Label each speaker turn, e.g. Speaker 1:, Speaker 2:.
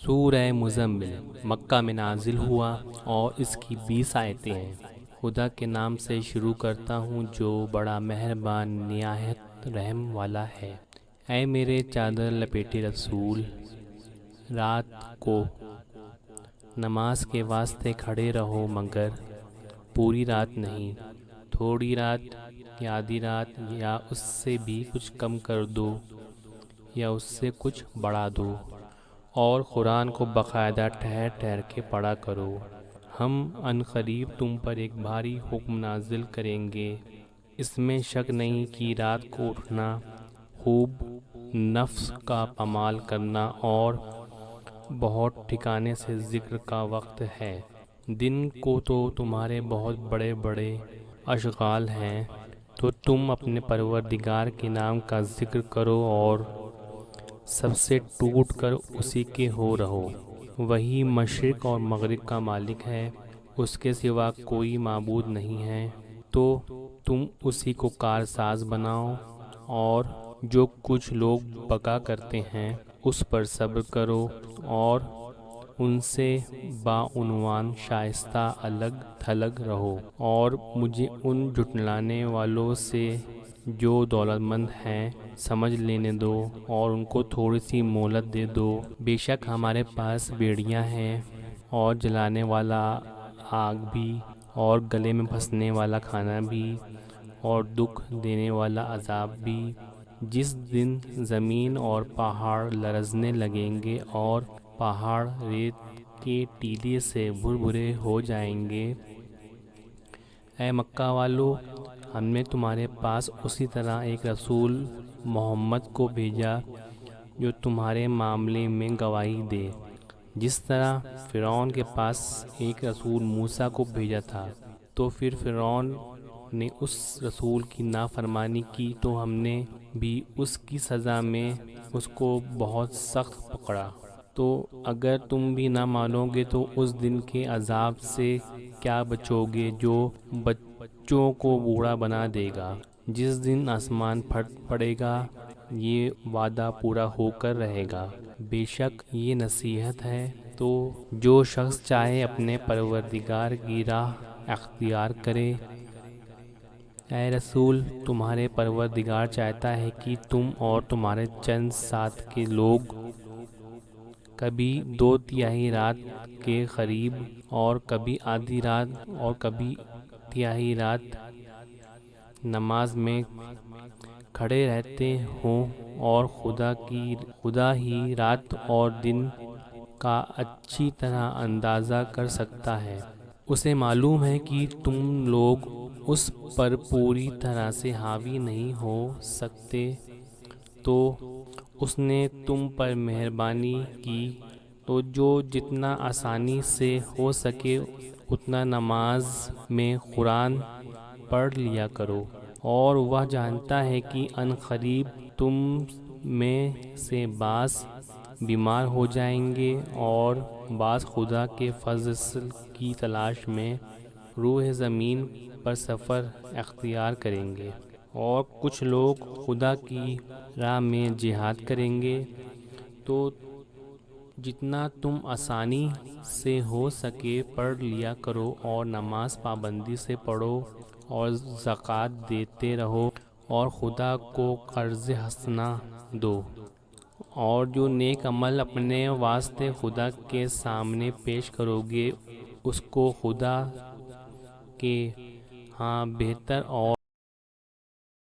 Speaker 1: سورہ مزمل مکہ میں نازل ہوا اور اس کی 20 آیتیں ہیں۔ خدا کے نام سے شروع کرتا ہوں جو بڑا مہربان نہایت رحم والا ہے۔ اے میرے چادر لپیٹے رسول، رات کو نماز کے واسطے کھڑے رہو، مگر پوری رات نہیں، تھوڑی رات یا آدھی رات، یا اس سے بھی کچھ کم کر دو یا اس سے کچھ بڑھا دو، اور قرآن کو باقاعدہ ٹھہر ٹھہر کے پڑھا کرو۔ ہم عنقریب تم پر ایک بھاری حکم نازل کریں گے۔ اس میں شک نہیں کہ رات کو اٹھنا، خوب نفس کا پامال کرنا اور بہت ٹھکانے سے ذکر کا وقت ہے۔ دن کو تو تمہارے بہت بڑے بڑے اشغال ہیں، تو تم اپنے پروردگار کے نام کا ذکر کرو اور سب سے ٹوٹ کر اسی کے ہو رہو۔ وہی مشرق اور مغرب کا مالک ہے، اس کے سوا کوئی معبود نہیں ہے، تو تم اسی کو کارساز بناؤ، اور جو کچھ لوگ بقا کرتے ہیں اس پر صبر کرو، اور ان سے باعنوان شائستہ الگ تھلگ رہو، اور مجھے ان جھٹلانے والوں سے جو دولت مند ہیں سمجھ لینے دو، اور ان کو تھوڑی سی مہلت دے دو۔ بے شک ہمارے پاس بیڑیاں ہیں اور جلانے والا آگ بھی، اور گلے میں پھنسنے والا کھانا بھی، اور دکھ دینے والا عذاب بھی۔ جس دن زمین اور پہاڑ لرزنے لگیں گے اور پہاڑ ریت کے ٹیلے سے بھربھرے ہو جائیں گے۔ اے مکہ والو، ہم نے تمہارے پاس اسی طرح ایک رسول محمد کو بھیجا جو تمہارے معاملے میں گواہی دے، جس طرح فرعون کے پاس ایک رسول موسیٰ کو بھیجا تھا۔ تو پھر فرعون نے اس رسول کی نافرمانی کی تو ہم نے بھی اس کی سزا میں اس کو بہت سخت پکڑا۔ تو اگر تم بھی نہ مانو گے تو اس دن کے عذاب سے کیا بچو گے جو بچوں کو بوڑھا بنا دے گا۔ جس دن آسمان پھٹ پڑے گا، یہ وعدہ پورا ہو کر رہے گا۔ بے شک یہ نصیحت ہے، تو جو شخص چاہے اپنے پروردگار کی راہ اختیار کرے۔ اے رسول، تمہارے پروردگار چاہتا ہے کہ تم اور تمہارے چند ساتھ کے لوگ کبھی 2/3 رات کے قریب، اور کبھی آدھی رات، اور کبھی تہائی رات نماز میں کھڑے رہتے ہوں، اور خدا ہی رات اور دن کا اچھی طرح اندازہ کر سکتا ہے۔ اسے معلوم ہے کہ تم لوگ اس پر پوری طرح سے حاوی نہیں ہو سکتے، تو اس نے تم پر مہربانی کی، تو جو جتنا آسانی سے ہو سکے اتنا نماز میں قرآن پڑھ لیا کرو، اور وہ جانتا ہے کہ عنقریب تم میں سے بعض بیمار ہو جائیں گے اور بعض خدا کے فضل کی تلاش میں روح زمین پر سفر اختیار کریں گے، اور کچھ لوگ خدا کی راہ میں جہاد کریں گے۔ تو جتنا تم آسانی سے ہو سکے پڑھ لیا کرو، اور نماز پابندی سے پڑھو، اور زکوٰۃ دیتے رہو، اور خدا کو قرض حسنہ دو، اور جو نیک عمل اپنے واسطے خدا کے سامنے پیش کرو گے اس کو خدا کے ہاں بہتر اور